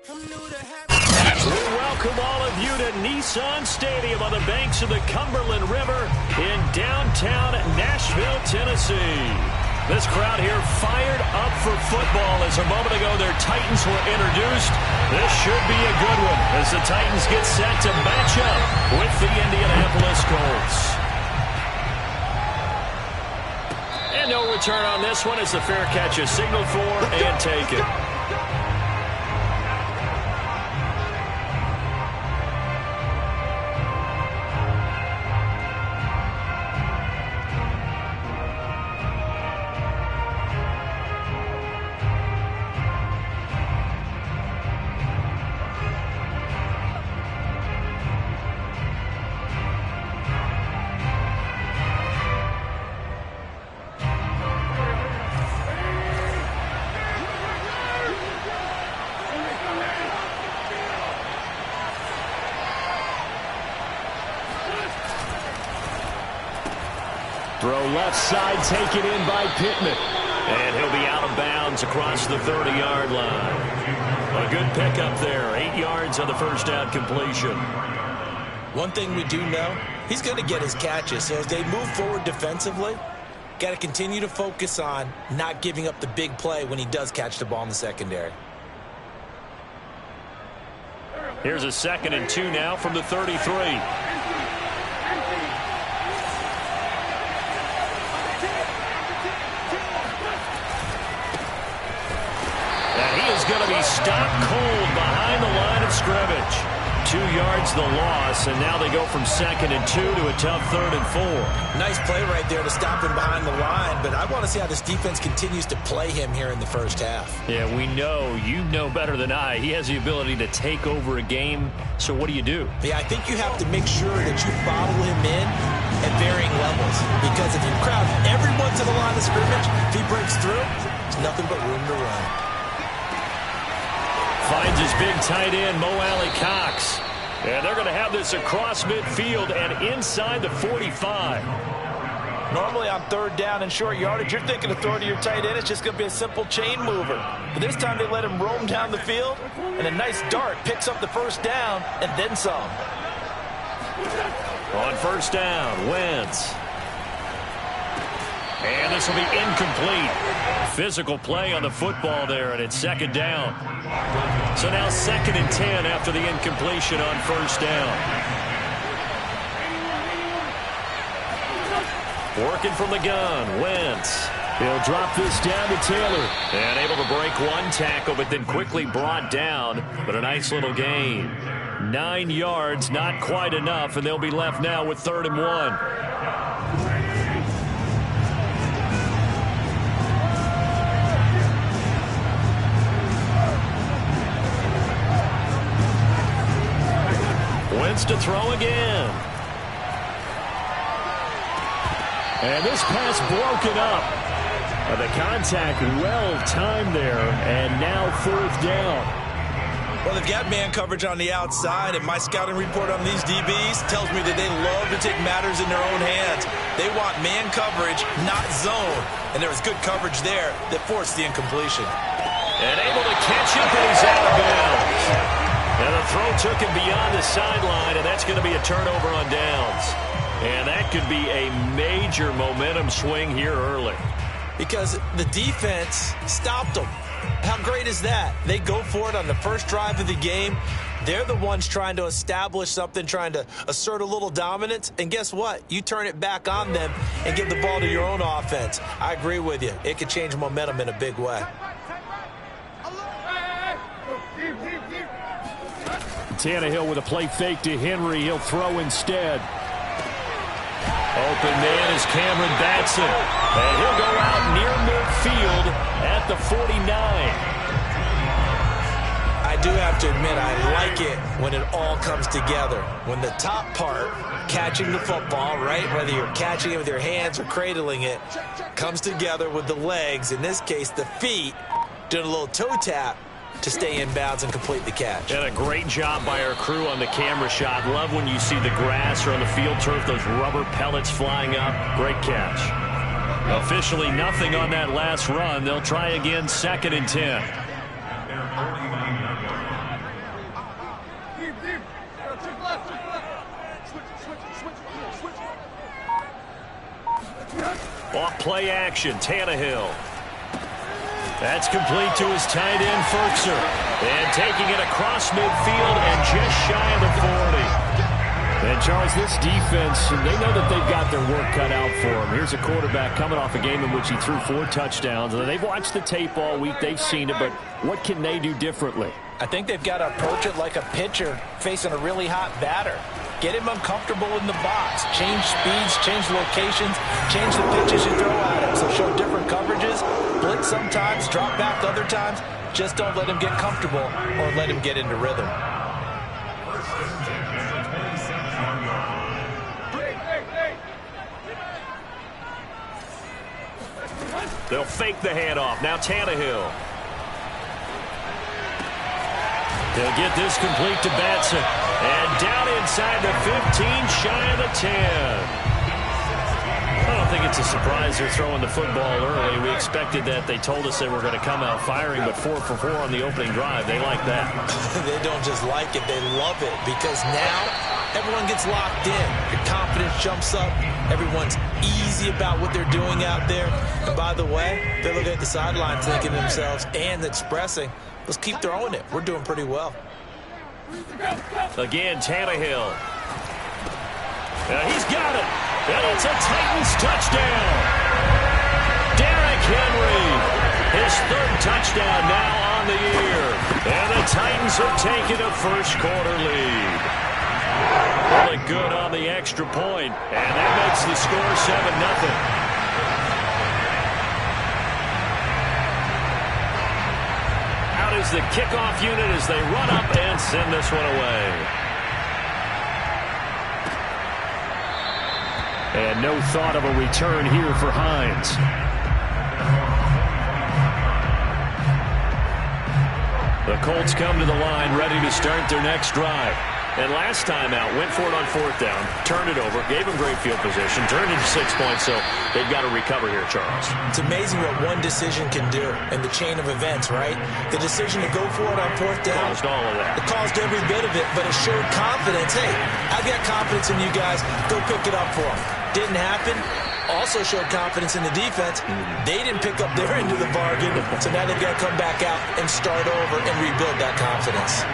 We welcome all of you to Nissan Stadium on the banks of the Cumberland River in downtown Nashville, Tennessee. This crowd here fired up for football as a moment ago their Titans were introduced. This should be a good one as the Titans get set to match up with the Indianapolis Colts. And no return on this one as the fair catch is signaled for and taken. Throw left side taken in by Pittman. And he'll be out of bounds across the 30-yard line. A good pickup there. 8 yards on the first down completion. One thing we do know, he's going to get his catches. So as they move forward defensively, got to continue to focus on not giving up the big play when he does catch the ball in the secondary. Here's a 2nd and 2 now from the 33. Going to be stopped cold behind the line of scrimmage. 2 yards the loss, and now they go from 2nd and 2 to a tough 3rd and 4. Nice play right there to stop him behind the line, but I want to see how this defense continues to play him here in the first half. Yeah, we know. You know better than I. He has the ability to take over a game, so what do you do? Yeah, I think you have to make sure that you bottle him in at varying levels, because if you crowd everyone to the line of scrimmage, if he breaks through, there's nothing but room to run. Finds his big tight end, Mo Alley-Cox. And they're going to have this across midfield and inside the 45. Normally on 3rd down and short yardage, you're thinking of throwing to your tight end. It's just going to be a simple chain mover. But this time they let him roam down the field, and a nice dart picks up the first down and then some. On 1st down, Wentz. And this will be incomplete. Physical play on the football there, and it's 2nd down. So now 2nd and 10 after the incompletion on 1st down. Working from the gun, Wentz. He'll drop this down to Taylor. And able to break one tackle, but then quickly brought down. But a nice little gain. 9 yards, not quite enough, and they'll be left now with 3rd and 1. Wentz to throw again. And this pass broken up. The contact well timed there, and now 4th down. Well, they've got man coverage on the outside, and my scouting report on these DBs tells me that they love to take matters in their own hands. They want man coverage, not zone. And there was good coverage there that forced the incompletion. And able to catch it, but he's out of bounds. And the throw took him beyond the sideline, and that's going to be a turnover on downs. And that could be a major momentum swing here early. Because the defense stopped them. How great is that? They go for it on the first drive of the game. They're the ones trying to establish something, trying to assert a little dominance. And guess what? You turn it back on them and give the ball to your own offense. I agree with you. It could change momentum in a big way. Tannehill with a play fake to Henry. He'll throw instead. Open man is Cameron Batson. And he'll go out near midfield at the 49. I do have to admit, I like it when it all comes together. When the top part, catching the football, right, whether you're catching it with your hands or cradling it, comes together with the legs, in this case the feet, doing a little toe tap to stay in bounds and complete the catch. And a great job by our crew on the camera shot. Love when you see the grass or on the field turf, those rubber pellets flying up. Great catch. Officially nothing on that last run. They'll try again, 2nd and 10. Off play action, Tannehill. That's complete to his tight end, Firkser. And taking it across midfield and just shy of the 40. And, Charles, this defense, they know that they've got their work cut out for them. Here's a quarterback coming off a game in which he threw 4 touchdowns. And they've watched the tape all week. They've seen it, but what can they do differently? I think they've got to approach it like a pitcher facing a really hot batter. Get him uncomfortable in the box. Change speeds, change locations, change the pitches you throw at him. So show different coverages, blitz sometimes, drop back other times. Just don't let him get comfortable or let him get into rhythm. They'll fake the handoff. Now Tannehill. They'll get this complete to Batson. And down inside the 15, shy of the 10. I don't think it's a surprise they're throwing the football early. We expected that. They told us they were going to come out firing, but 4 for 4 on the opening drive. They like that. They don't just like it, they love it, because now everyone gets locked in. Your confidence jumps up. Everyone's easy about what they're doing out there. And by the way, they're looking at the sideline thinking to themselves and expressing, let's keep throwing it. We're doing pretty well. Again, Tannehill. He's got it. And it's a Titans touchdown. Derrick Henry, his 3rd touchdown now on the year. And the Titans have taken a first-quarter lead. Really good on the extra point, and that makes the score 7-0. Out is the kickoff unit as they run up and send this one away. And no thought of a return here for Hines. The Colts come to the line ready to start their next drive. And last time out, went for it on 4th down, turned it over, gave them great field position, turned into 6 points, so they've got to recover here, Charles. It's amazing what one decision can do in the chain of events, right? The decision to go for it on 4th down. Caused all of that. It caused every bit of it, but it showed confidence. Hey, I've got confidence in you guys. Go pick it up for them. Didn't happen. Also showed confidence in the defense. They didn't pick up their end of the bargain, so now they've got to come back out and start over and rebuild that confidence.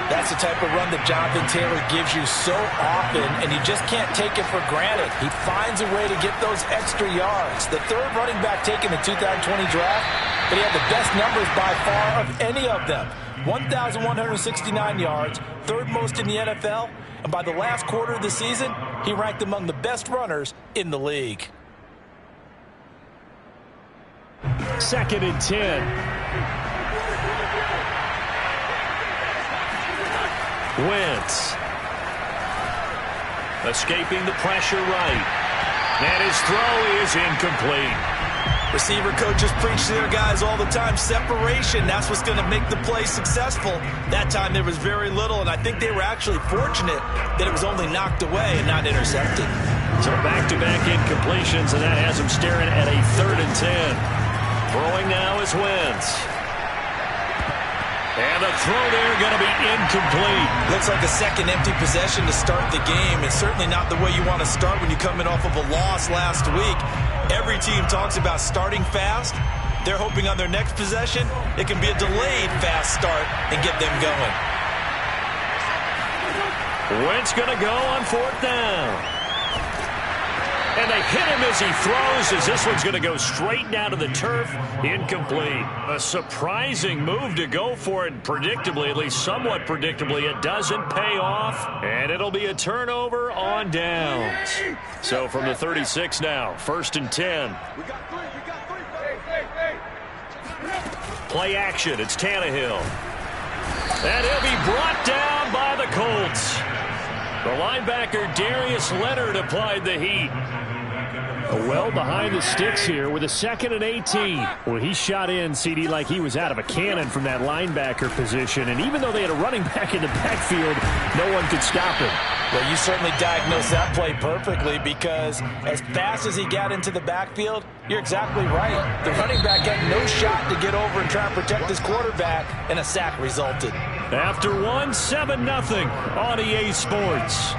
That's the type of run that Jonathan Taylor gives you so often, and you just can't take it for granted. He finds a way to get those extra yards. The 3rd running back taken in the 2020 draft, but he had the best numbers by far of any of them. 1,169 yards, 3rd most in the NFL, and by the last quarter of the season, he ranked among the best runners in the league. 2nd and 10. Wentz. Escaping the pressure right. And his throw is incomplete. Receiver coaches preach to their guys all the time. Separation, that's what's going to make the play successful. That time there was very little, and I think they were actually fortunate that it was only knocked away and not intercepted. So back-to-back incompletions, and that has them staring at a 3rd and 10. Throwing now is Wentz. And the throw there going to be incomplete. Looks like a second empty possession to start the game, and certainly not the way you want to start when you're coming off of a loss last week. Every team talks about starting fast. They're hoping on their next possession, it can be a delayed fast start and get them going. Wentz going to go on 4th down. And they hit him as he throws, as this one's going to go straight down to the turf. Incomplete. A surprising move to go for it predictably, at least somewhat predictably. It doesn't pay off, and it'll be a turnover on downs. So from the 36 now, 1st and 10. Play action. It's Tannehill. And he'll be brought down by the Colts. The linebacker Darius Leonard applied the heat. Well behind the sticks here with a 2nd and 18. Well, he shot in, CD, like he was out of a cannon from that linebacker position. And even though they had a running back in the backfield, no one could stop him. Well, you certainly diagnosed that play perfectly, because as fast as he got into the backfield, you're exactly right. The running back had no shot to get over and try and protect his quarterback, and a sack resulted. After one, 7-0 on EA Sports.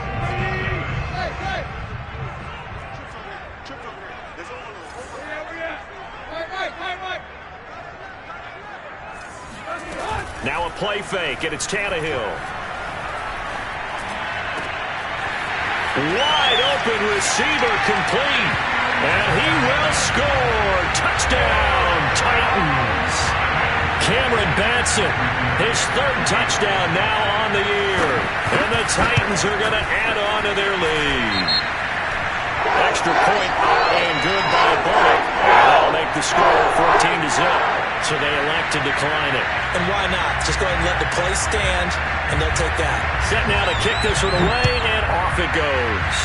Now a play fake, and it's Tannehill. Wide open receiver complete. And he will score. Touchdown, Titans. Cameron Batson, his third touchdown now on the year. And the Titans are going to add on to their lead. Extra point up and good by Bullock. And that'll make the score 14-0. So they elect to decline it. And why not? Just go ahead and let the play stand, and they'll take that. Set now to kick this one away, and off it goes.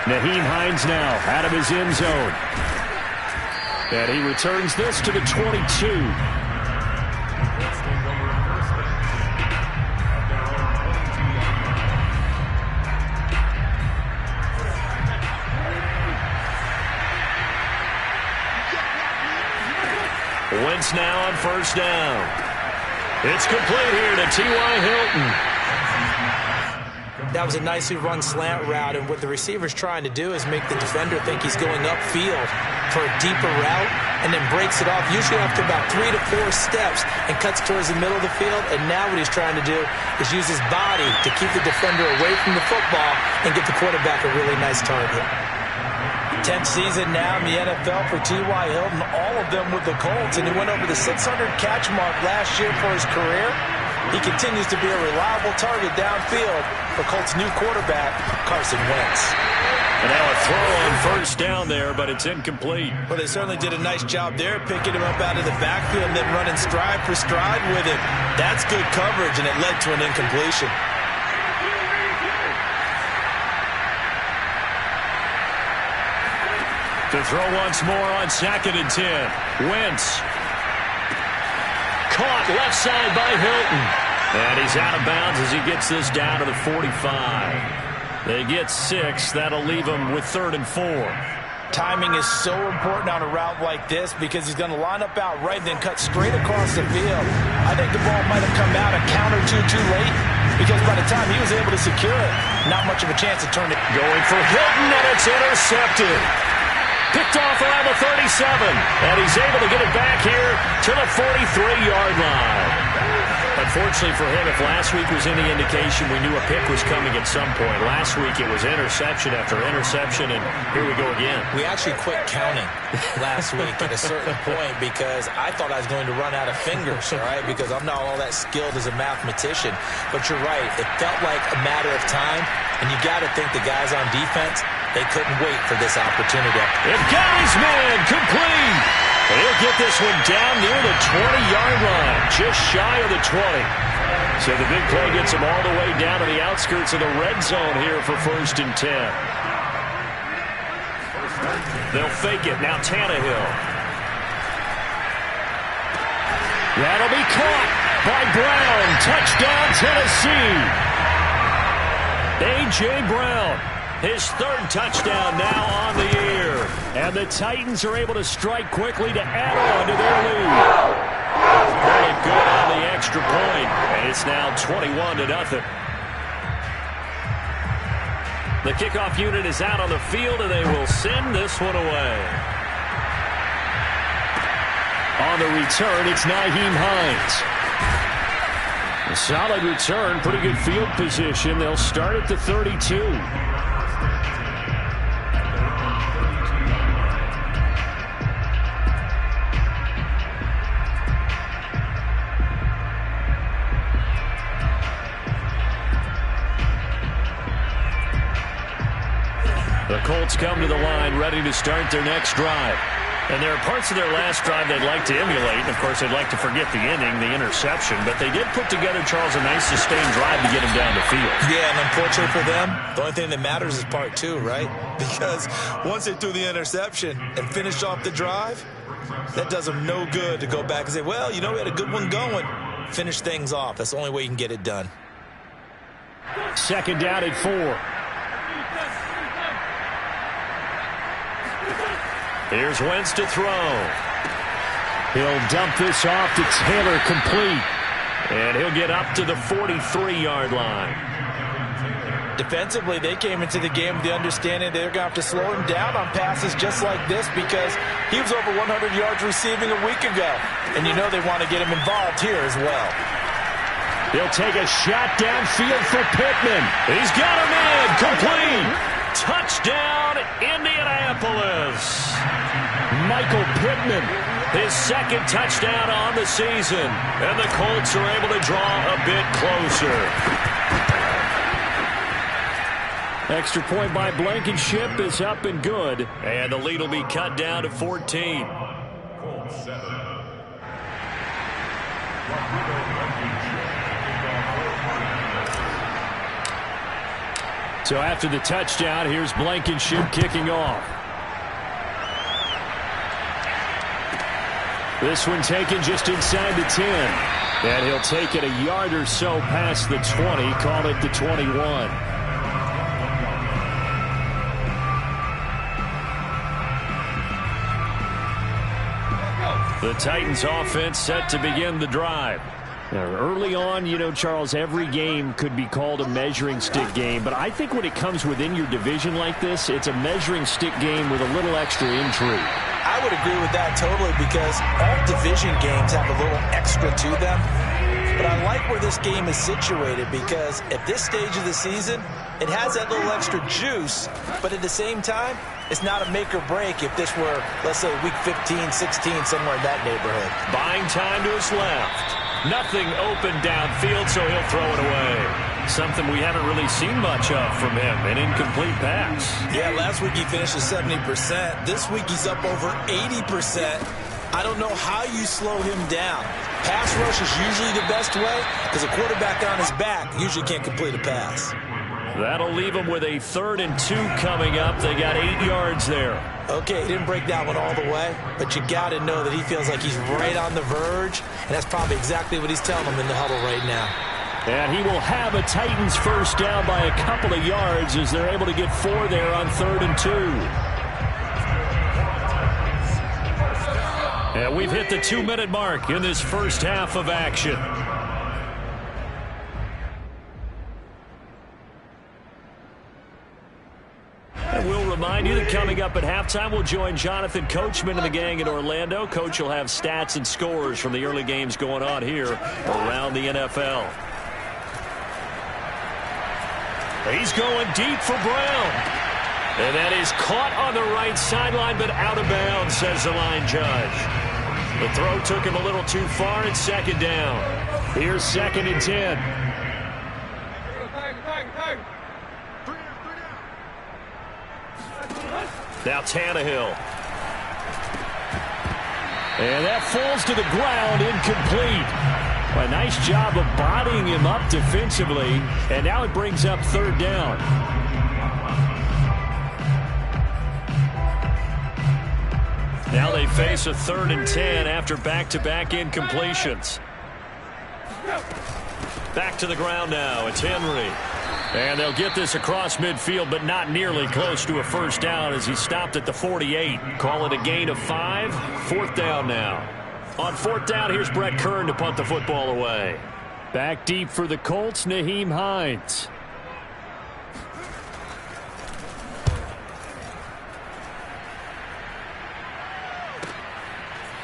Nyheim Hines now out of his end zone. And he returns this to the 22. Wentz now on first down. It's complete here to T.Y. Hilton. That was a nicely run slant route, and what the receiver's trying to do is make the defender think he's going upfield for a deeper route and then breaks it off, usually after about 3 to 4 steps, and cuts towards the middle of the field. And now what he's trying to do is use his body to keep the defender away from the football and get the quarterback a really nice target. 10th season now in the NFL for T.Y. Hilton, all of them with the Colts, and he went over the 600 catch mark last year for his career. He continues to be a reliable target downfield for Colts' new quarterback, Carson Wentz. And now a throw on first down there, but it's incomplete. Well, they certainly did a nice job there, picking him up out of the backfield and then running stride for stride with him. That's good coverage, and it led to an incompletion. To throw once more on 2nd and 10. Wentz. Caught left side by Hilton. And he's out of bounds as he gets this down to the 45. They get 6. That'll leave him with 3rd and 4. Timing is so important on a route like this because he's going to line up out right and then cut straight across the field. I think the ball might have come out a count or two too late because by the time he was able to secure it, not much of a chance to turn it. Going for Hilton, and it's intercepted. Picked off around the 37, and he's able to get it back here to the 43-yard line. Unfortunately for him, if last week was any indication, we knew a pick was coming at some point. Last week it was interception after interception, and here we go again. We actually quit counting last week at a certain point because I thought I was going to run out of fingers, all right, because I'm not all that skilled as a mathematician. But you're right. It felt like a matter of time, and you got to think the guys on defense, they couldn't wait for this opportunity. If Gary's man complete. He'll get this one down near the 20-yard line, just shy of the 20. So the big play gets him all the way down to the outskirts of the red zone here for 1st and 10. They'll fake it. Now Tannehill. That'll be caught by Brown. Touchdown, Tennessee. A.J. Brown. His 3rd touchdown now on the year. And the Titans are able to strike quickly to add on to their lead. Very good on the extra point. And it's now 21-0. The kickoff unit is out on the field, and they will send this one away. On the return, it's Nyheim Hines. A solid return, pretty good field position. They'll start at the 32. The Colts come to the line ready to start their next drive. And there are parts of their last drive they'd like to emulate. And, of course, they'd like to forget the inning, the interception. But they did put together, Charles, a nice sustained drive to get him down the field. Yeah, and unfortunately for them, the only thing that matters is part 2, right? Because once they threw the interception and finished off the drive, that does them no good to go back and say, well, you know, we had a good one going. Finish things off. That's the only way you can get it done. 2nd down at 4. Here's Wentz to throw. He'll dump this off to Taylor, complete. And he'll get up to the 43-yard line. Defensively, they came into the game with the understanding they're going to have to slow him down on passes just like this because he was over 100 yards receiving a week ago. And you know they want to get him involved here as well. He'll take a shot downfield for Pittman. He's got him in, complete. Touchdown, Indianapolis. Michael Pittman. His second touchdown on the season. And the Colts are able to draw a bit closer. Extra point by Blankenship is up and good. And the lead will be cut down to 14. So after the touchdown, here's Blankenship kicking off. This one taken just inside the 10. And he'll take it a yard or so past the 20, call it the 21. The Titans offense set to begin the drive. Now, early on, you know, Charles, every game could be called a measuring stick game. But I think when it comes within your division like this, it's a measuring stick game with a little extra intrigue. I would agree with that totally because all division games have a little extra to them. But I like where this game is situated because at this stage of the season, it has that little extra juice. But at the same time, it's not a make or break if this were, let's say, week 15, 16, somewhere in that neighborhood. Buying time to his left. Nothing open downfield, so he'll throw it away. Something we haven't really seen much of from him, an incomplete pass. Yeah, last week he finished at 70%. This week he's up over 80%. I don't know how you slow him down. Pass rush is usually the best way because a quarterback on his back usually can't complete a pass. That'll leave him with a 3rd and 2 coming up. They got 8 yards there. Okay, he didn't break that one all the way, but you got to know that he feels like he's right on the verge, and that's probably exactly what he's telling them in the huddle right now. And he will have a Titans first down by a couple of yards as they're able to get 4 there on 3rd and 2. And we've hit the 2-minute mark in this first half of action. And we'll remind you that coming up at halftime, we'll join Jonathan Coachman and the gang in Orlando. Coach will have stats and scores from the early games going on here around the NFL. He's going deep for Brown. And that is caught on the right sideline, but out of bounds, says the line judge. The throw took him a little too far, and 2nd down. Here's 2nd and 10. Now Tannehill. And that falls to the ground, incomplete. A nice job of bodying him up defensively. And now it brings up 3rd down. Now they face a 3rd and 10 after back-to-back incompletions. Back to the ground now. It's Henry. And they'll get this across midfield, but not nearly close to a first down as he stopped at the 48. Call it a gain of 5. 4th down now. On 4th down, here's Brett Kern to punt the football away. Back deep for the Colts, Nyheim Hines.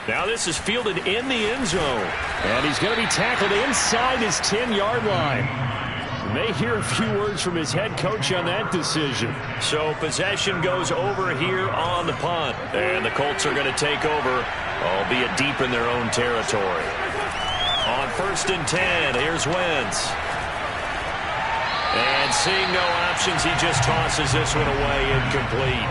Now this is fielded in the end zone. And he's going to be tackled inside his 10-yard line. May hear a few words from his head coach on that decision. So possession goes over here on the punt. And the Colts are going to take over, albeit deep in their own territory. On 1st and 10, here's Wentz. And seeing no options, he just tosses this one away, incomplete.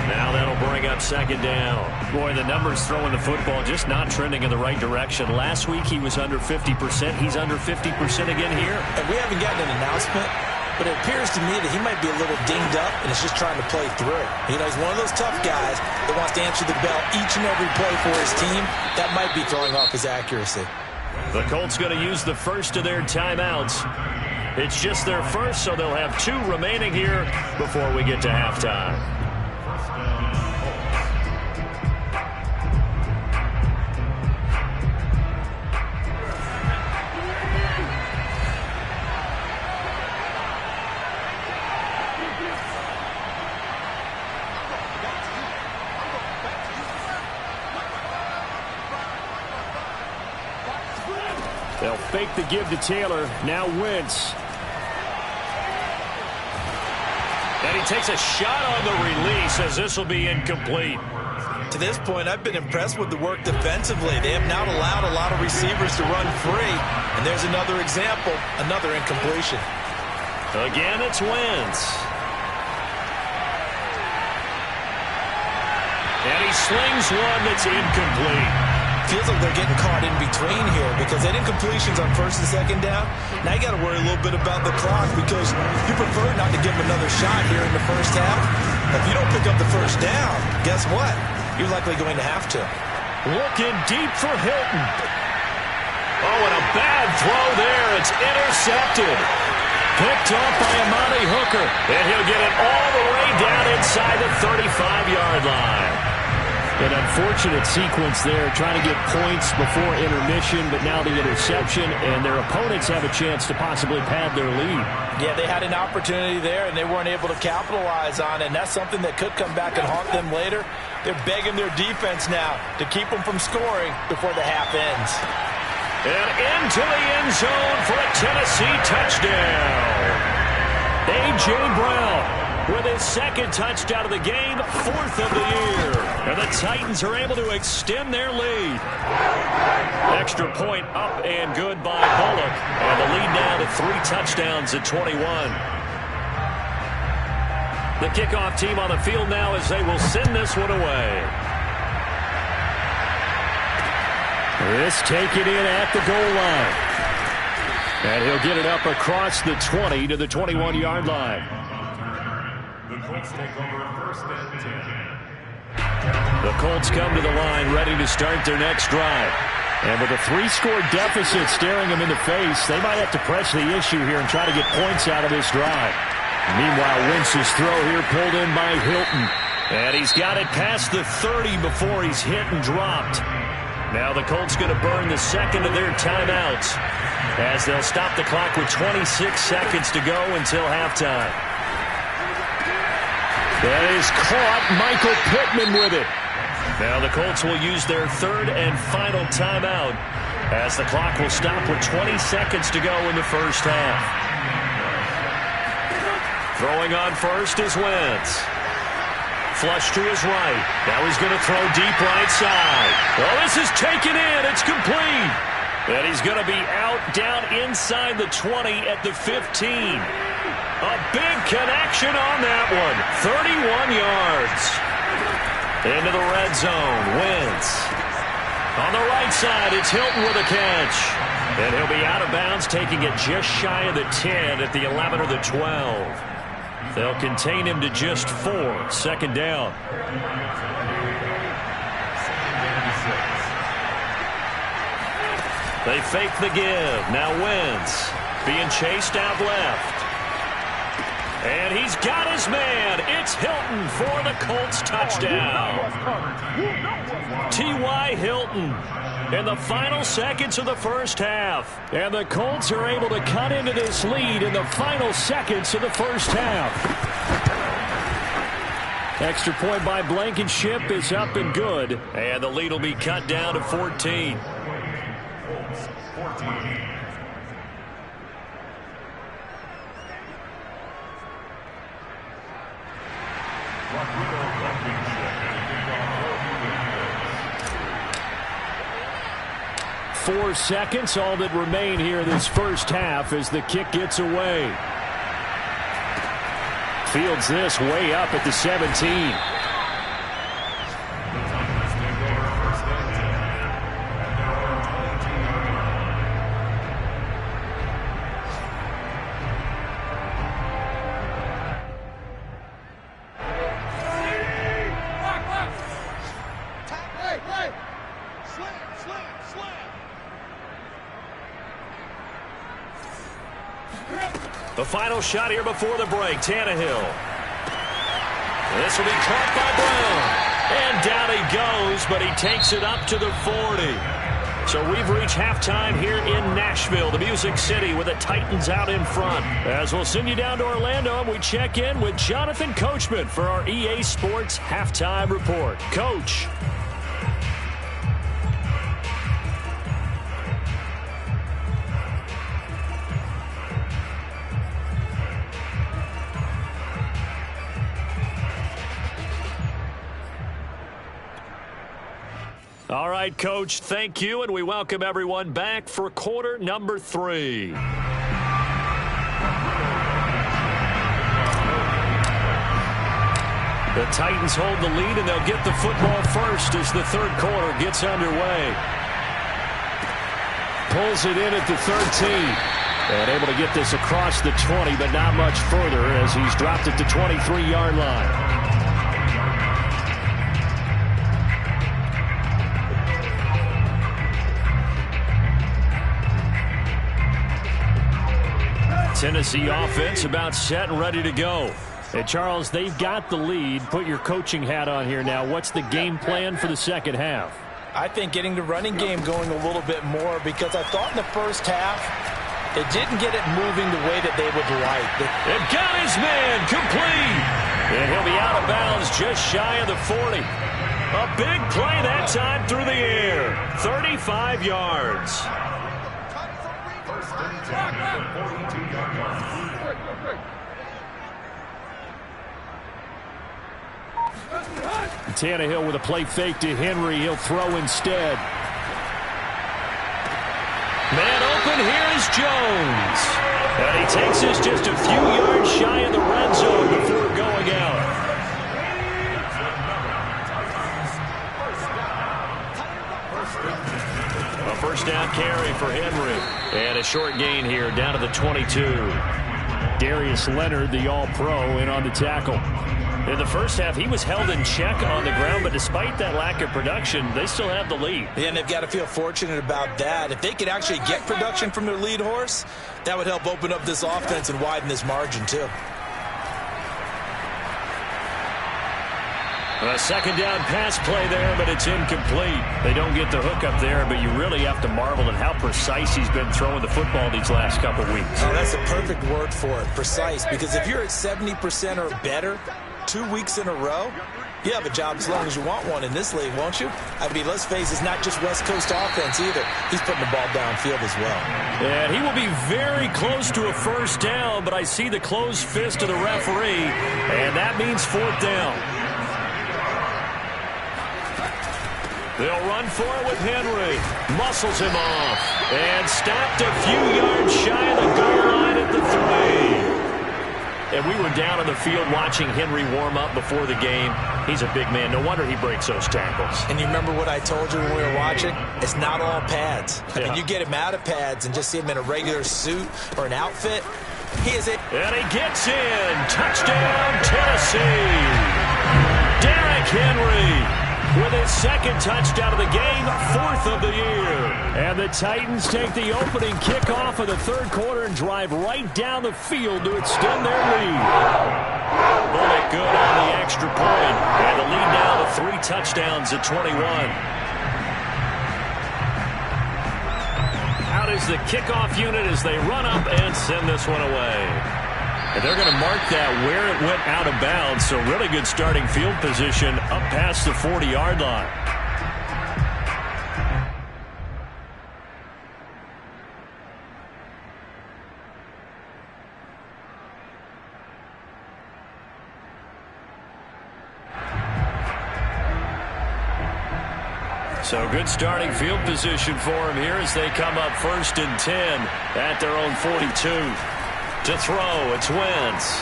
Now that'll bring up 2nd down. Boy, the numbers throwing the football just not trending in the right direction. Last week he was under 50%. He's under 50% again here. And we haven't gotten an announcement, but it appears to me that he might be a little dinged up and is just trying to play through. You know, he's one of those tough guys that wants to answer the bell each and every play for his team. That might be throwing off his accuracy. The Colts going to use the first of their timeouts. It's just their first, so they'll have 2 remaining here before we get to halftime. They'll fake the give to Taylor. Now Wentz. And he takes a shot on the release as this will be incomplete. To this point, I've been impressed with the work defensively. They have not allowed a lot of receivers to run free. And there's another example, another incompletion. Again, it's Wentz. And he slings one that's incomplete. Feels like they're getting caught in between here because they didn't completions on first and second down. Now you got to worry a little bit about the clock because you prefer not to give them another shot here in the first half. If you don't pick up the first down, guess what? You're likely going to have to. Looking deep for Hilton. Oh, and a bad throw there. It's intercepted. Picked off by Amani Hooker. And he'll get it all the way down inside the 35-yard line. An unfortunate sequence there, trying to get points before intermission, but now the interception, and their opponents have a chance to possibly pad their lead. Yeah, they had an opportunity there, and they weren't able to capitalize on it, and that's something that could come back and haunt them later. They're begging their defense now to keep them from scoring before the half ends. And into the end zone for a Tennessee touchdown. A.J. Brown with his second touchdown of the game, fourth of the year. And the Titans are able to extend their lead. Extra point up and good by Bullock. And the lead now to 3 touchdowns at 21. The kickoff team on the field now as they will send this one away. This taken in at the goal line. And he'll get it up across the 20 to the 21-yard line. The Colts come to the line ready to start their next drive. And with a 3-score deficit staring them in the face, they might have to press the issue here and try to get points out of this drive. Meanwhile, Wentz's throw here pulled in by Hilton. And he's got it past the 30 before he's hit and dropped. Now the Colts going to burn the second of their timeouts as they'll stop the clock with 26 seconds to go until halftime. That is caught. Michael Pittman with it. Now the Colts will use their third and final timeout as the clock will stop with 20 seconds to go in the first half. Throwing on first is Wentz. Flush to his right. Now he's going to throw deep right side. Oh, this is taken in. It's complete. And he's going to be out down inside the 20 at the 15. A big connection on that one. 31 yards. Into the red zone. Wentz. On the right side, it's Hilton with a catch. And he'll be out of bounds, taking it just shy of the 10 at the 11 or the 12. They'll contain him to just 4. Second down. They fake the give. Now Wentz being chased out left. And he's got his man. It's Hilton for the Colts touchdown. T.Y. Hilton in the final seconds of the first half. And the Colts are able to cut into this lead in the final seconds of the first half. Extra point by Blankenship is up and good. And the lead will be cut down to 14. Four seconds, all that remain here this first half as the kick gets away. Fields this way up at the 17. The final shot here before the break. Tannehill. This will be caught by Brown. And down he goes, but he takes it up to the 40. So we've reached halftime here in Nashville, the Music City, with the Titans out in front. As we'll send you down to Orlando, and we check in with Jonathan Coachman for our EA Sports Halftime Report. Coach. right, Coach. Thank you, and we welcome everyone back for quarter number 3. The Titans hold the lead, and they'll get the football first as the third quarter gets underway. Pulls it in at the 13. And able to get this across the 20, but not much further as he's dropped at the 23-yard line. Tennessee offense about set and ready to go. Hey, Charles, they've got the lead. Put your coaching hat on here now. What's the game plan for the second half? I think getting the running game going a little bit more, because I thought in the first half they didn't get it moving the way that they would like. And got his man complete. And he'll be out of bounds just shy of the 40. A big play that time through the air. 35 yards. Tannehill with a play fake to Henry. He'll throw instead. Man open, here's Jones. And he takes us just a few yards shy of the red zone before going out. A first down carry for Henry. And a short gain here down to the 22. Darius Leonard, the all-pro, in on the tackle. In the first half, he was held in check on the ground, but despite that lack of production, they still have the lead. Yeah, and they've got to feel fortunate about that. If they could actually get production from their lead horse, that would help open up this offense and widen this margin, too. A second down pass play there, but it's incomplete. They don't get the hook up there, but you really have to marvel at how precise he's been throwing the football these last couple weeks. Oh, that's a perfect word for it, precise, because if you're at 70% or better 2 weeks in a row, you have a job as long as you want one in this league, won't you? I mean, let's face it, it's not just West Coast offense either. He's putting the ball downfield as well. And he will be very close to a first down, but I see the closed fist of the referee, and that means fourth down. They'll run for it with Henry. Muscles him off. And stopped a few yards shy of the goal line at the 3. And we were down on the field watching Henry warm up before the game. He's a big man. No wonder he breaks those tackles. And you remember what I told you when we were watching? It's not all pads. I mean, you get him out of pads and just see him in a regular suit or an outfit. He is it. And he gets in. Touchdown, Tennessee. Derrick Henry with his second touchdown of the game, 4th of the year. And the Titans take the opening kickoff of the third quarter and drive right down the field to extend their lead. Bullet good on the extra point. And the lead now to 3 touchdowns at 21. Out is the kickoff unit as they run up and send this one away. And they're going to mark that where it went out of bounds, so really good starting field position up past the 40-yard line. So good starting field position for him here as they come up 1st and 10 at their own 42. To throw, it's Wentz.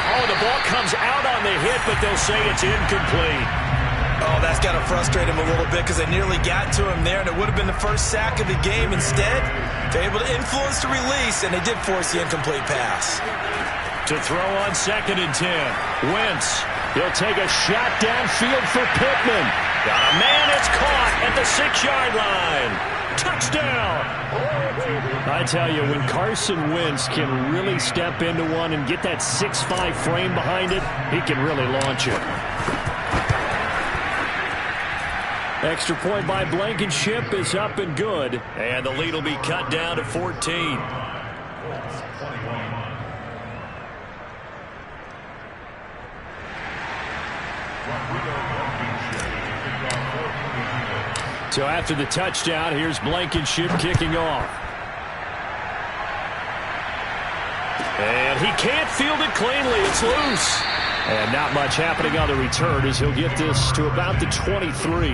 Oh, the ball comes out on the hit, but they'll say it's incomplete. Oh, that's got to frustrate him a little bit because they nearly got to him there, and it would have been the first sack of the game. Instead, they're able to influence the release, and they did force the incomplete pass. To throw on 2nd and 10. Wentz, he'll take a shot downfield for Pittman. Got a man, it's caught at the 6-yard line. Touchdown! I tell you, when Carson Wentz can really step into one and get that 6'5" frame behind it, he can really launch it. Extra point by Blankenship is up and good, and the lead will be cut down to 14. So after the touchdown, here's Blankenship kicking off. And he can't field it cleanly. It's loose. And not much happening on the return as he'll get this to about the 23.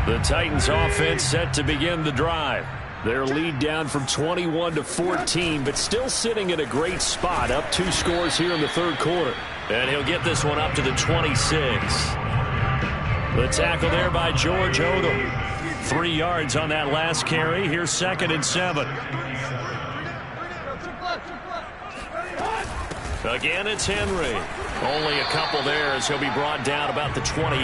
The Titans offense set to begin the drive. Their lead down from 21 to 14, but still sitting in a great spot, up 2 scores here in the third quarter. And he'll get this one up to the 26. The tackle there by George Odom. 3 yards on that last carry. Here's 2nd and 7. Again, it's Henry. Only a couple there as he'll be brought down about the 28.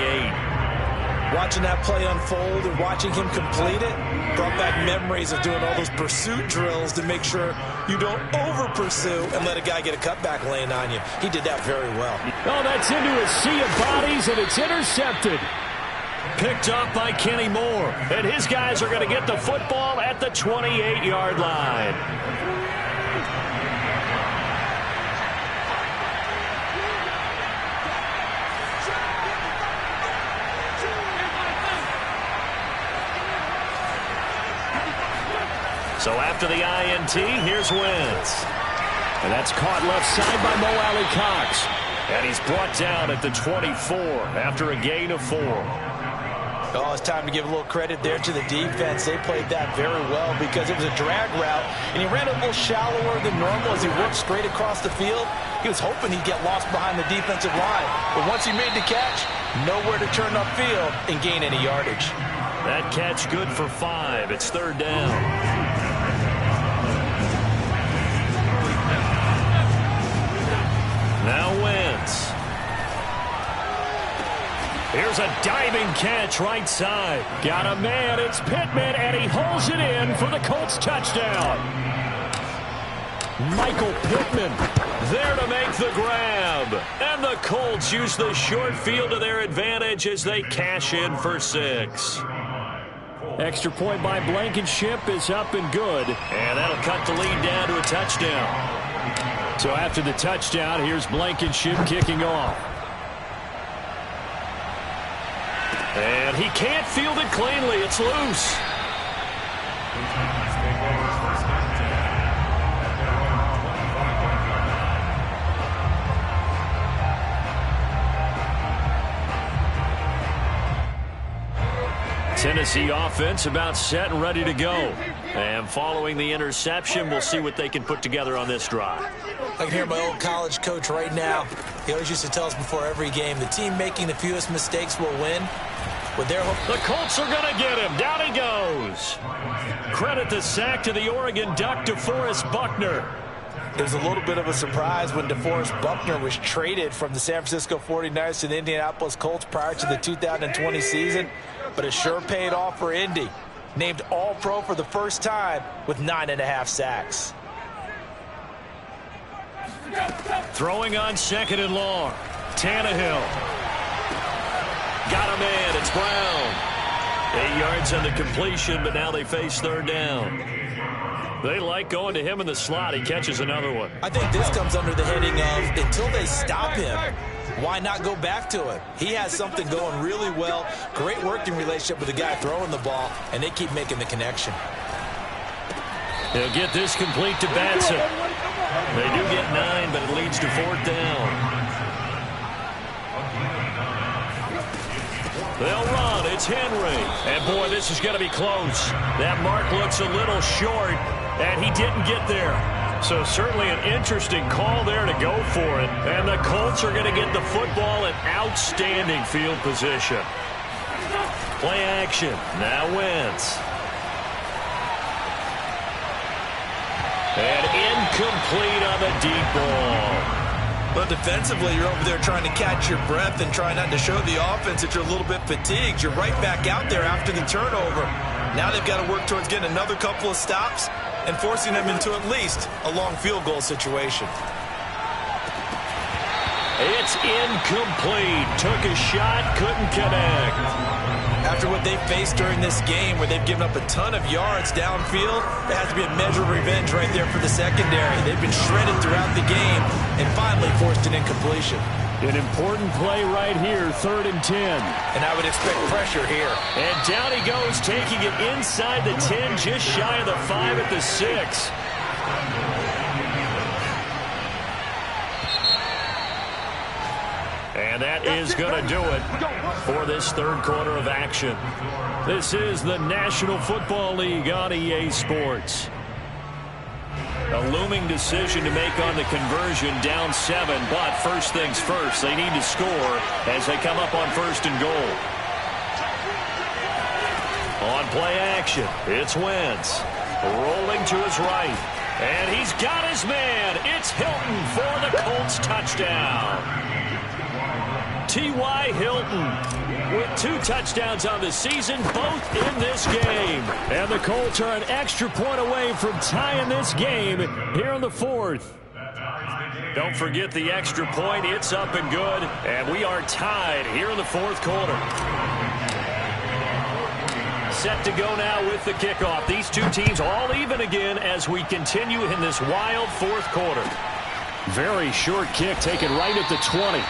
Watching that play unfold and watching him complete it brought back memories of doing all those pursuit drills to make sure you don't over-pursue and let a guy get a cutback lane on you. He did that very well. Oh, that's into a sea of bodies, and it's intercepted. Picked up by Kenny Moore. And his guys are going to get the football at the 28-yard line. So after the INT, here's Wentz. And that's caught left side by Mo Alley-Cox. And he's brought down at the 24 after a gain of 4. Oh, it's time to give a little credit there to the defense. They played that very well because it was a drag route, and he ran a little shallower than normal as he worked straight across the field. He was hoping he'd get lost behind the defensive line. But once he made the catch, nowhere to turn upfield and gain any yardage. That catch good for 5. It's 3rd down. Now Wentz. Here's a diving catch right side. Got a man. It's Pittman, and he holds it in for the Colts touchdown. Michael Pittman there to make the grab. And the Colts use the short field to their advantage as they cash in for 6. Extra point by Blankenship is up and good. And that'll cut the lead down to a touchdown. So after the touchdown, here's Blankenship kicking off. And he can't field it cleanly. It's loose. Tennessee offense about set and ready to go. And following the interception, we'll see what they can put together on this drive. I can hear my old college coach right now. He always used to tell us before every game, the team making the fewest mistakes will win. With their the Colts are going to get him. Down he goes. Credit the sack to the Oregon Duck, DeForest Buckner. It was a little bit of a surprise when DeForest Buckner was traded from the San Francisco 49ers to the Indianapolis Colts prior to the 2020 season. But it sure paid off for Indy. Named All-Pro for the first time with 9.5 sacks. Throwing on 2nd and long. Tannehill. Got a man. It's Brown. 8 yards on the completion, but now they face 3rd down. They like going to him in the slot. He catches another one. I think this comes under the heading of until they stop him, why not go back to it? He has something going really well. Great working relationship with the guy throwing the ball, and they keep making the connection. They'll get this complete to Batson. They do get 9, but it leads to 4th down. They'll run. It's Henry. And, boy, this is going to be close. That mark looks a little short, and he didn't get there. So certainly an interesting call there to go for it. And the Colts are going to get the football in outstanding field position. Play action. Now Wentz. And incomplete on the deep ball. But defensively, you're over there trying to catch your breath and try not to show the offense that you're a little bit fatigued. You're right back out there after the turnover. Now they've got to work towards getting another couple of stops and forcing them into at least a long field goal situation. It's incomplete. Took a shot, couldn't connect. After what they've faced during this game where they've given up a ton of yards downfield, there has to be a measure of revenge right there for the secondary. They've been shredded throughout the game and finally forced an incompletion. An important play right here, 3rd and 10. And I would expect pressure here. And down he goes, taking it inside the 10, just shy of the 5 at the 6. And that is going to do it for this 3rd quarter of action. This is the National Football League on EA Sports. A looming decision to make on the conversion, down 7, but first things first, they need to score as they come up on 1st and goal. On play action, it's Wentz, rolling to his right, and he's got his man. It's Hilton for the Colts touchdown. T.Y. Hilton with 2 touchdowns on the season, both in this game. And the Colts are an extra point away from tying this game here in the 4th. Don't forget the extra point. It's up and good. And we are tied here in the 4th quarter. Set to go now with the kickoff. These two teams all even again as we continue in this wild 4th quarter. Very short kick taken right at the 20.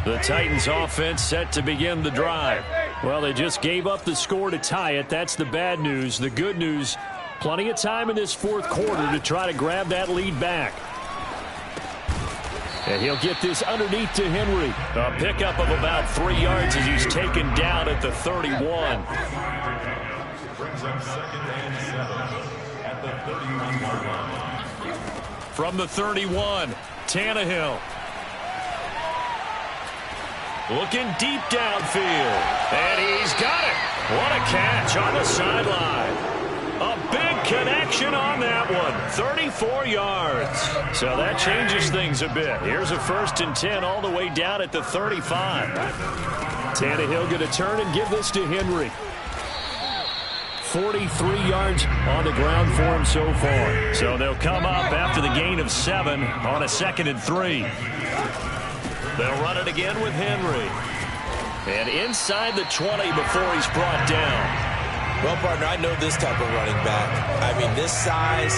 The Titans offense set to begin the drive. Well, they just gave up the score to tie it. That's the bad news. The good news, plenty of time in this 4th quarter to try to grab that lead back. And he'll get this underneath to Henry. A pickup of about 3 yards as he's taken down at the 31. From the 31, Tannehill. Looking deep downfield. And he's got it. What a catch on the sideline. A big connection on that one. 34 yards. So that changes things a bit. Here's a 1st and 10 all the way down at the 35. Tannehill going to turn and give this to Henry. 43 yards on the ground for him so far. So they'll come up after the gain of 7 on a 2nd and 3. They'll run it again with Henry. And inside the 20 before he's brought down. Well, partner, I know this type of running back. I mean, this size,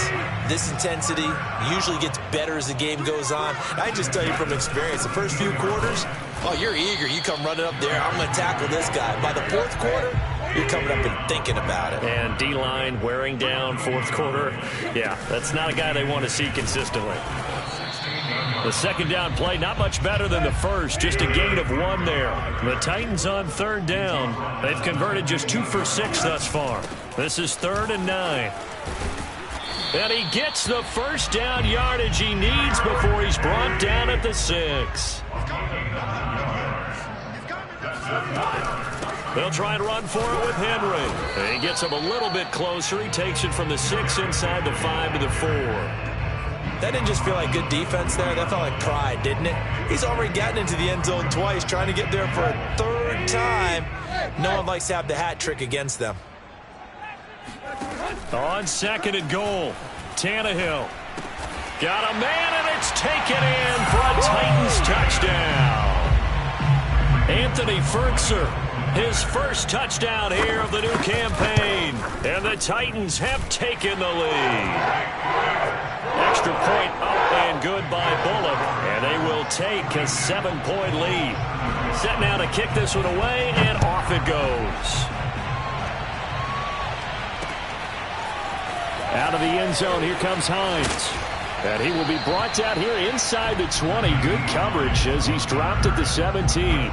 this intensity usually gets better as the game goes on. I just tell you from experience, the first few quarters, oh, you're eager. You come running up there. I'm going to tackle this guy. By the 4th quarter, you're coming up and thinking about it. And D-line wearing down 4th quarter. Yeah, that's not a guy they want to see consistently. The 2nd down play, not much better than the 1st. Just a gain of 1 there. The Titans on 3rd down. They've converted just 2 for 6 thus far. This is 3rd and 9. And he gets the 1st down yardage he needs before he's brought down at the 6. They'll try and run for it with Henry. And he gets him a little bit closer. He takes it from the 6 inside the 5 to the 4. That didn't just feel like good defense there. That felt like pride, didn't it? He's already gotten into the end zone twice, trying to get there for a 3rd time. No one likes to have the hat trick against them. On 2nd and goal, Tannehill. Got a man, and it's taken in for a Titans touchdown. Anthony Firkser, his 1st touchdown here of the new campaign. And the Titans have taken the lead. Extra point up and good by Bullock. And they will take a 7-point lead. Set now to kick this one away, and off it goes. Out of the end zone, here comes Hines. And he will be brought down here inside the 20. Good coverage as he's dropped at the 17.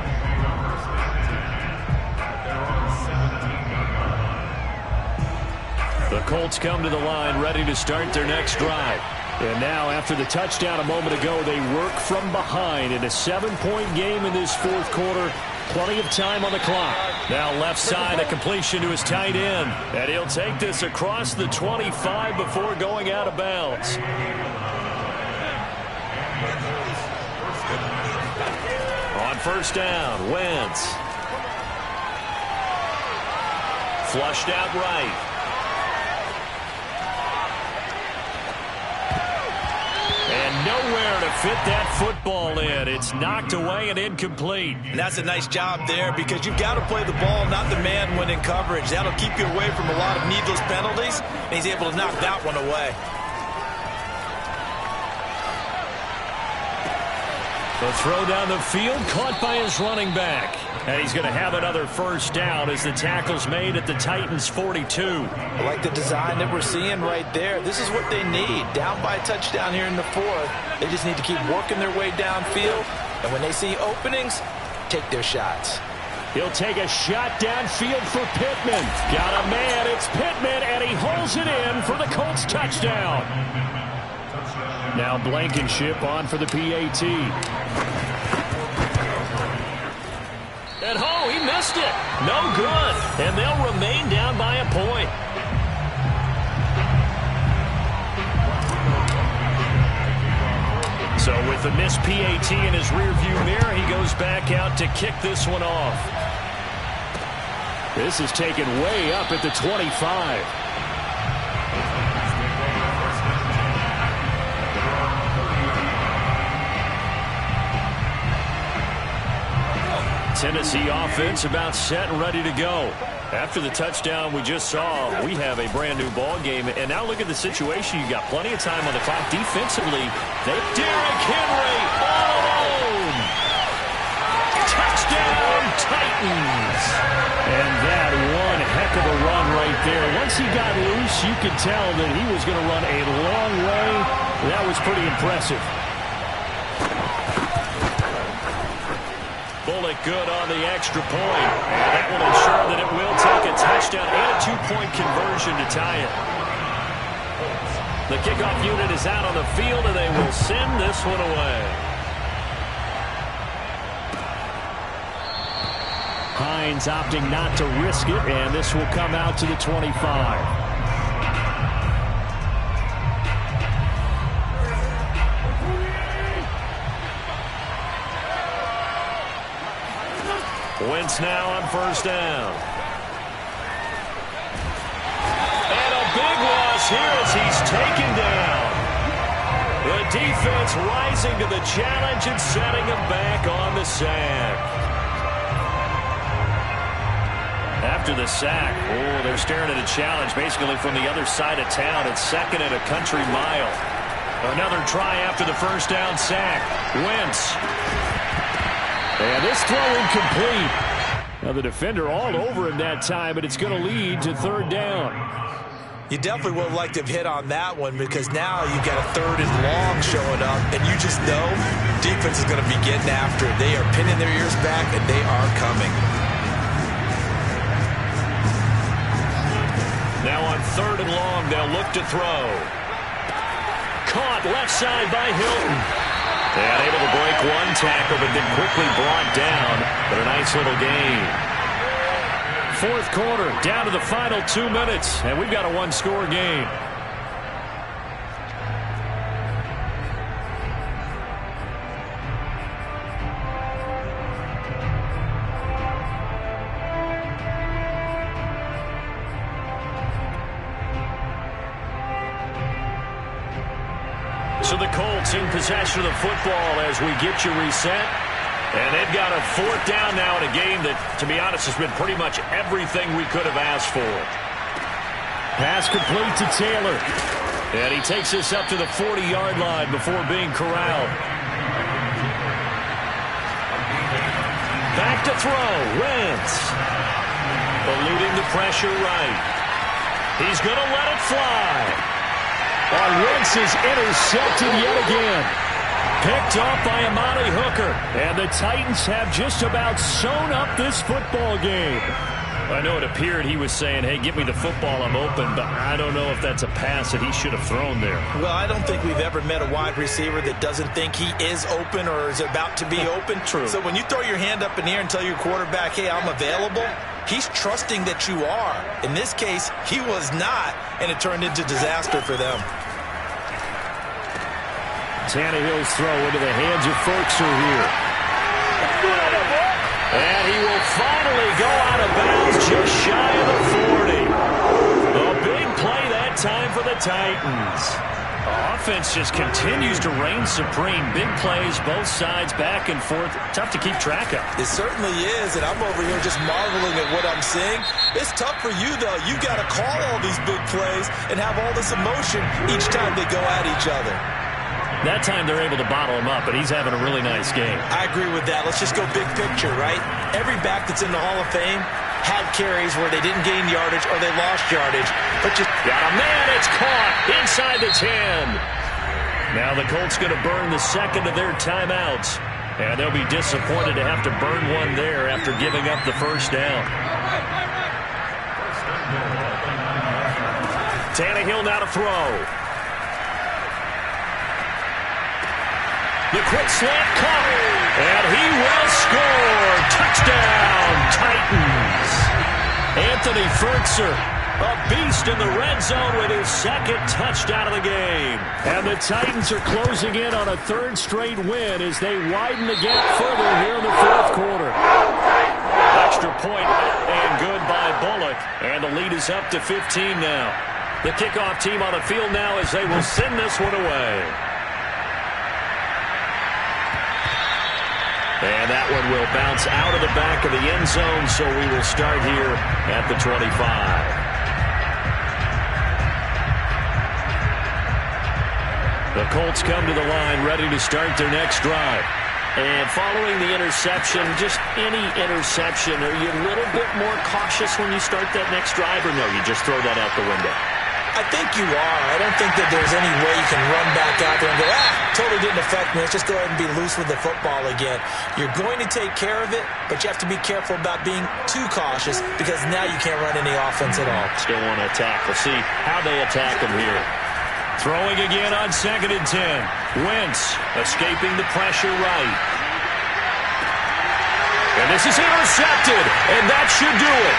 The Colts come to the line ready to start their next drive. And now, after the touchdown a moment ago, they work from behind in a 7-point game in this 4th quarter. Plenty of time on the clock. Now left side, a completion to his tight end. And he'll take this across the 25 before going out of bounds. On 1st down, Wentz. Flushed out right. And nowhere to fit that football in. It's knocked away and incomplete. And that's a nice job there because you've got to play the ball, not the man when in coverage. That'll keep you away from a lot of needless penalties, and he's able to knock that one away. The throw down the field, caught by his running back. And he's going to have another first down as the tackle's made at the Titans' 42. I like the design that we're seeing right there. This is what they need. Down by a touchdown here in the fourth. They just need to keep working their way downfield. And when they see openings, take their shots. He'll take a shot downfield for Pittman. Got a man, it's Pittman, and he holds it in for the Colts touchdown. Now Blankenship on for the PAT. And oh, he missed it. No good. And they'll remain down by a point. So with the missed PAT in his rearview mirror, he goes back out to kick this one off. This is taken way up at the 25. Tennessee offense about set and ready to go. After the touchdown we just saw, we have a brand new ball game. And now look at the situation. You've got plenty of time on the clock. Defensively, Derrick Henry all alone. Touchdown, Titans. And that one heck of a run right there. Once he got loose, you could tell that he was going to run a long way. That was pretty impressive. Bullock good on the extra point. And that will ensure that it will take a touchdown and a two-point conversion to tie it. The kickoff unit is out on the field, and they will send this one away. Hines opting not to risk it, and this will come out to the 25. Wentz now on first down. And a big loss here as he's taken down. The defense rising to the challenge and setting him back on the sack. After the sack, they're staring at a challenge basically from the other side of town. It's second and a country mile. Another try after the first down sack. Wentz. And this throw incomplete. Now the defender all over him that time, but it's going to lead to third down. You definitely would have liked to have hit on that one because now you've got a third and long showing up, and you just know defense is going to be getting after it. They are pinning their ears back, and they are coming. Now on third and long, they'll look to throw. Caught left side by Hilton. And able to break one tackle, but then quickly brought down. But a nice little gain. Fourth quarter, down to the final 2 minutes, and we've got a one-score game. So the Colts in possession of the football as we get you reset. And they've got a fourth down now in a game that, to be honest, has been pretty much everything we could have asked for. Pass complete to Taylor. And he takes this up to the 40-yard line before being corralled. Back to throw. Wentz. Eluding the pressure right. He's going to let it fly. Wentz is intercepted yet again. Picked off by Amani Hooker. And the Titans have just about sewn up this football game. I know it appeared he was saying, hey, give me the football, I'm open, but I don't know if that's a pass that he should have thrown there. Well, I don't think we've ever met a wide receiver that doesn't think he is open or is about to be open. True. So when you throw your hand up in the air and tell your quarterback, hey, I'm available, he's trusting that you are. In this case, he was not, and it turned into disaster for them. Tannehill's throw into the hands of Firkser here. And he will finally go out of bounds just shy of the 40. A big play that time for the Titans. Offense just continues to reign supreme. Big plays, both sides, back and forth. Tough to keep track of. It certainly is, and I'm over here just marveling at what I'm seeing. It's tough for you, though. You got to call all these big plays and have all this emotion each time they go at each other. That time they're able to bottle him up, but he's having a really nice game. I agree with that. Let's just go big picture, right? Every back that's in the Hall of Fame had carries where they didn't gain yardage or they lost yardage. But just got a man, it's caught inside the 10. Now the Colts going to burn the second of their timeouts. And they'll be disappointed to have to burn one there after giving up the first down. Tannehill now to throw. The quick slant caught, and he will score. Touchdown, Titans. Anthony Fertzer, a beast in the red zone with his second touchdown of the game. And the Titans are closing in on a third straight win as they widen the gap further here in the fourth quarter. Extra point and good by Bullock, and the lead is up to 15 now. The kickoff team on the field now as they will send this one away. And that one will bounce out of the back of the end zone, so we will start here at the 25. The Colts come to the line ready to start their next drive. And following the interception, just any interception, are you a little bit more cautious when you start that next drive, or no, you just throw that out the window? I think you are. I don't think that there's any way you can run back out there and go, totally didn't affect me. Let's just go ahead and be loose with the football again. You're going to take care of it, but you have to be careful about being too cautious because now you can't run any offense at all. Still want to attack. We'll see how they attack him here. Throwing again on 2nd and 10. Wentz escaping the pressure right. And this is intercepted, and that should do it.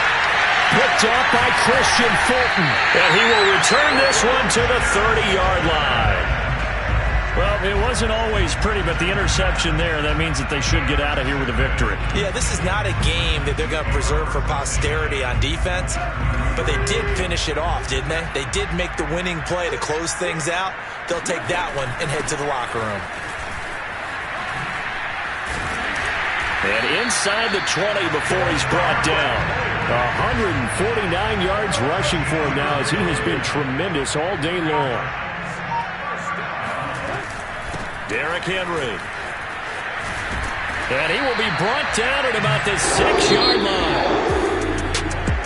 Picked up by Christian Fulton. And he will return this one to the 30-yard line. Well, it wasn't always pretty, but the interception there, that means that they should get out of here with a victory. Yeah, this is not a game that they're going to preserve for posterity on defense, but they did finish it off, didn't they? They did make the winning play to close things out. They'll take that one and head to the locker room. And inside the 20 before he's brought down. 149 yards rushing for him now as he has been tremendous all day long. Derrick Henry. And he will be brought down at about the 6-yard line.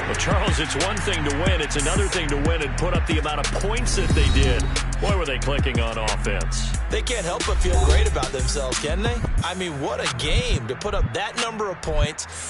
Well, Charles, it's one thing to win. It's another thing to win and put up the amount of points that they did. Boy, were they clicking on offense. They can't help but feel great about themselves, can they? I mean, what a game to put up that number of points.